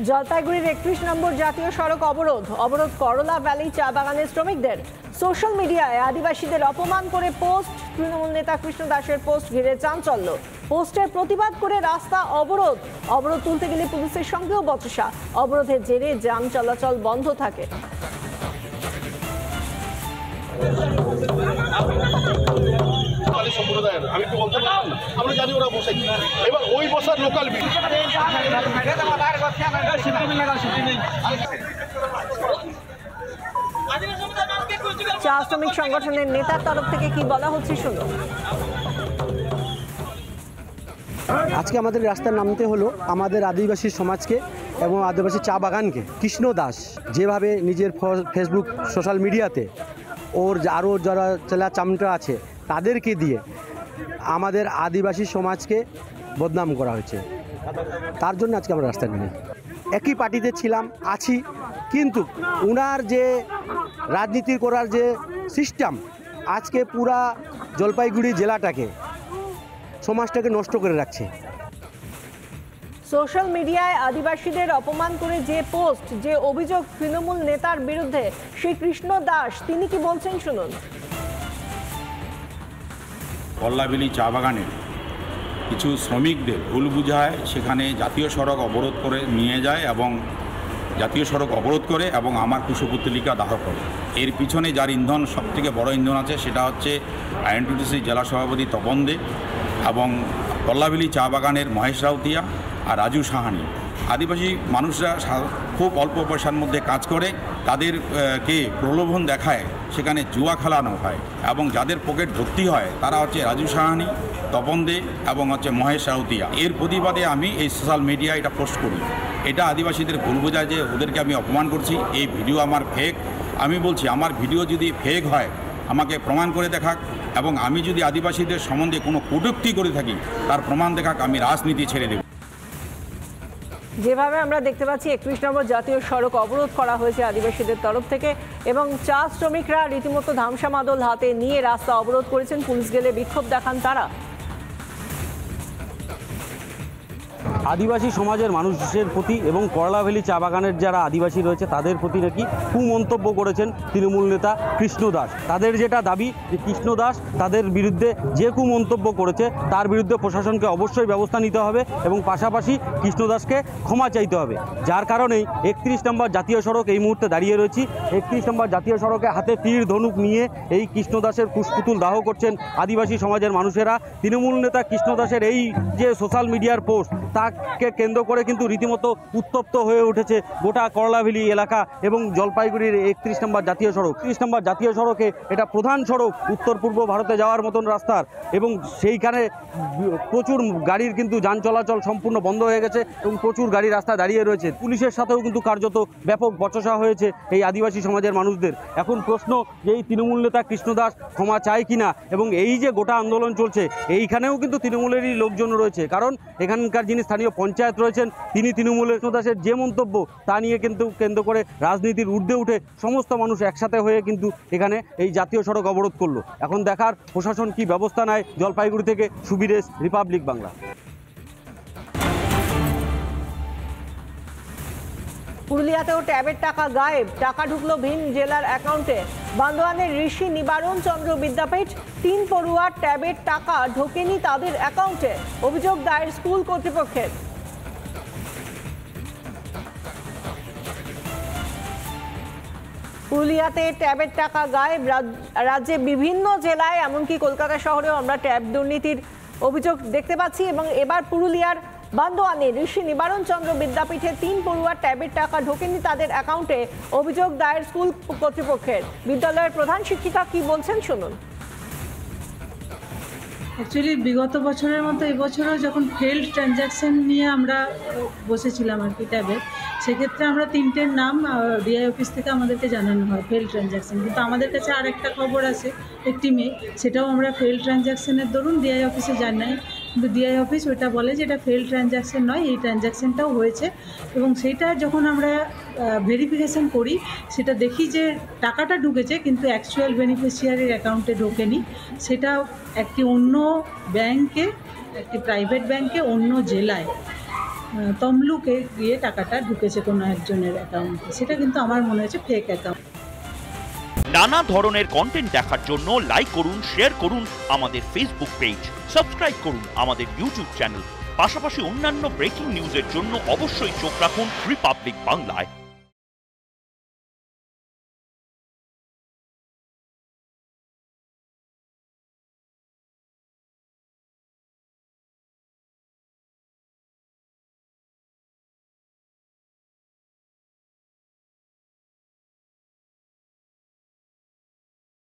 জলপাইগুড়ির 31 নম্বর জাতীয় সড়ক অবরোধ করলা ভ্যালি চা বাগানের শ্রমিকদের। সোশ্যাল মিডিয়ায় আদিবাসীদের অপমান করে পোস্ট, তৃণমূল নেতা কৃষ্ণ দাসের পোস্ট ঘিরে চাঞ্চল্য। পোস্টের প্রতিবাদ করে রাস্তা অবরোধ তুলতে গেলে পুলিশের সঙ্গেও বচসা। অবরোধের জেরে যান চলাচল বন্ধ থাকে। আমি তো বলতে পারলাম না, আমরা জানি ওরা বসে, এবার ওই বসার লোকাল বিল। চা শ্রমিক সংগঠনের নেতার তরফ থেকে কি বলা হচ্ছে শুনুন। আজকে আমাদের রাস্তায় নামতে হলো আমাদের আদিবাসী সমাজকে এবং আদিবাসী চা বাগানকে। কৃষ্ণ দাস যেভাবে নিজের ফেসবুক সোশ্যাল মিডিয়াতে ওর আরও যারা চেলা চামটা আছে তাদেরকে দিয়ে আমাদের আদিবাসী সমাজকে বদনাম করা হয়েছে, তার জন্য আজকে আমরা রাস্তায় নেমে একই পার্টিতে ছিলাম আছি, কিন্তু ওনার যে রাজনীতি করার যে সিস্টেম আজকে পুরা জলপাইগুড়ি জেলাটাকে সমাজটাকে নষ্ট করে রাখছে। সোশ্যাল মিডিয়ায় আদিবাসীদের অপমান করে যে পোস্ট, যে অভিযোগ তৃণমূল নেতার বিরুদ্ধে, শ্রী কৃষ্ণ দাস তিনি কি বলছেন শুনুন। করলাভ্যালি চা বাগানে কিছু শ্রমিকদের ভুল বুঝায় সেখানে জাতীয় সড়ক অবরোধ করে নিয়ে যায় এবং জাতীয় সড়ক অবরোধ করে এবং আমার কুশপুত্তলিকা দাহ করে। এর পিছনে যার ইন্ধন সবথেকে বড় ইন্ধন আছে সেটা হচ্ছে আইএনটিটিসি জেলা সভাপতি তপন দে এবং করলাভ্যালি চা বাগানের মহেশ রাউতিয়া আর রাজু সাহানি। আদিবাসী মানুষরা খুব অল্প পয়সার মধ্যে কাজ করে, তাদেরকে প্রলোভন দেখায়, সেখানে জুয়া খেলানো হয় এবং যাদের পকেট ভর্তি হয় তারা হচ্ছে রাজু সাহানি, তপন দে এবং হচ্ছে মহেশ রাউতিয়া। এর প্রতিবাদে আমি এই সোশ্যাল মিডিয়ায় এটা পোস্ট করি। এটা আদিবাসীদের ভুল বোঝায় যে ওদেরকে আমি অপমান করছি, এই ভিডিও আমার ফেক। আমি বলছি আমার ভিডিও যদি ফেক হয় আমাকে প্রমাণ করে দেখাক, এবং আমি যদি আদিবাসীদের সম্বন্ধে কোনো কটূক্তি করে থাকি তার প্রমাণ দেখাক, আমি রাজনীতি ছেড়ে দেব। যেভাবে আমরা দেখতে পাচ্ছি 31 নম্বর জাতীয় সড়ক অবরোধ করা হয়েছে আদিবাসীদের তরফ থেকে এবং চা শ্রমিকরা রীতিমতো ধামসা মাদল হাতে নিয়ে রাস্তা অবরোধ করেছেন। পুলিশ গেলে বিক্ষোভ দেখান তারা। আদিবাসী সমাজের মানুষের প্রতি এবং করলাভ্যালি চা বাগানের যারা আদিবাসী রয়েছে তাদের প্রতি নাকি কুমন্তব্য করেছেন তৃণমূল নেতা কৃষ্ণ দাস। তাদের যেটা দাবি যে কৃষ্ণ দাস তাদের বিরুদ্ধে যে কুমন্তব্য করেছে তার বিরুদ্ধে প্রশাসনকে অবশ্যই ব্যবস্থা নিতে হবে এবং পাশাপাশি কৃষ্ণ দাসকে ক্ষমা চাইতে হবে। যার কারণেই 31 নম্বর জাতীয় সড়ক এই মুহূর্তে দাঁড়িয়ে রয়েছি। 31 নম্বর জাতীয় সড়কে হাতে তীর ধনুক নিয়ে এই কৃষ্ণ দাসের কুশপুতুল দাহ করছেন আদিবাসী সমাজের মানুষেরা। তৃণমূল নেতা কৃষ্ণ দাসের এই যে সোশ্যাল মিডিয়ার পোস্ট তাকে কেন্দ্র করে কিন্তু রীতিমতো উত্তপ্ত হয়ে উঠেছে গোটা করলাভ্যালি এলাকা এবং জলপাইগুড়ির 31 নম্বর জাতীয় সড়ক। 31 নম্বর জাতীয় সড়কে এটা প্রধান সড়ক উত্তর পূর্ব ভারতে যাওয়ার মতন রাস্তার, এবং সেইখানে প্রচুর গাড়ির কিন্তু যান চলাচল সম্পূর্ণ বন্ধ হয়ে গেছে এবং প্রচুর গাড়ি রাস্তা দাঁড়িয়ে রয়েছে। পুলিশের সাথেও কিন্তু কার্যত ব্যাপক বচসা হয়েছে এই আদিবাসী সমাজের মানুষদের। এখন প্রশ্ন যে এই তৃণমূল নেতা কৃষ্ণ দাস ক্ষমা চায় কিনা, এবং এই যে গোটা আন্দোলন চলছে এইখানেও কিন্তু তৃণমূলেরই লোকজন রয়েছে, কারণ এখানকার যিনি স্থানীয় পঞ্চায়েত রয়েছেন তিনি তৃণমূলের কৃষ্ণ দাসের যে মন্তব্য তা নিয়ে কিন্তু কেন্দ্র করে রাজনীতির ঊর্ধ্বে উঠে সমস্ত মানুষ একসাথে হয়ে কিন্তু এখানে এই জাতীয় সড়ক অবরোধ করলো। এখন দেখার প্রশাসন কি ব্যবস্থা নেয়। জলপাইগুড়ি থেকে সুবীরেশ, রিপাবলিক বাংলা। পুরুলিয়াতেও ট্যাবের টাকা গায়েব, টাকা ঢুকলো ভিন জেলার অ্যাকাউন্টে। বান্দোয়ানের ঋষি নিবারণ চন্দ্র বিদ্যাপীঠ 3 পড়ুয়ার ট্যাবের টাকা ঢোকেনি তাদের অ্যাকাউন্টে, অভিযোগ দায়ের স্কুল কর্তৃপক্ষের। পুরুলিয়াতে ট্যাবের টাকা গায়েব, রাজ্যে বিভিন্ন জেলায় এমনকি কলকাতা শহরেও আমরা ট্যাব দুর্নীতির অভিযোগ দেখতে পাচ্ছি এবং এবার পুরুলিয়ার বান্দোয়ানে ঋষি নিবারণ চন্দ্র বিদ্যাপীঠে 3 পড়ুয়ার ট্যাবের টাকা ঢোকেনি তাদের অ্যাকাউন্টে, অভিযোগ দায়ের স্কুল কর্তৃপক্ষের। বিদ্যালয়ের প্রধান শিক্ষিকা কি বলছেন শুনুন। অ্যাকচুয়ালি বিগত বছরের মতো এবছরও যখন ফেল্ড ট্রানজ্যাকশন নিয়ে আমরা বসেছিলাম আর কি ট্যাবে, সেক্ষেত্রে আমরা 3টের নাম ডিআই অফিস থেকে আমাদেরকে জানানো হয় ফেল্ড ট্রানজ্যাকশন, কিন্তু আমাদের কাছে আরেকটা খবর আছে একটি মেয়ে, সেটাও আমরা ফেল্ড ট্রানজ্যাকশনের দরুন ডিআই অফিসে জানাই, কিন্তু ডিআই অফিস ওইটা বলে যে এটা ফেল্ড ট্রানজ্যাকশন নয়, এই ট্রানজ্যাকশনটাও হয়েছে। এবং সেইটা যখন আমরা ভেরিফিকেশান করি সেটা দেখি যে টাকাটা ঢুকেছে কিন্তু অ্যাকচুয়াল বেনিফিশিয়ারির অ্যাকাউন্টে ঢোকেনি, সেটা একটি অন্য ব্যাংকে, একটি প্রাইভেট ব্যাংকে অন্য জেলায়। তমলুকে গিয়ে টাকাটা ঢুকেছে কোনো একজনের অ্যাকাউন্টে, সেটা কিন্তু আমার মনে হচ্ছে ফেক অ্যাকাউন্ট। নানা ধরনের কন্টেন্ট দেখার জন্য লাইক করুন, শেয়ার করুন আমাদের ফেসবুক পেজ, সাবস্ক্রাইব করুন আমাদের ইউটিউব চ্যানেল। পাশাপাশি অন্যান্য ব্রেকিং নিউজের জন্য অবশ্যই চোখ রাখুন রিপাবলিক বাংলায়।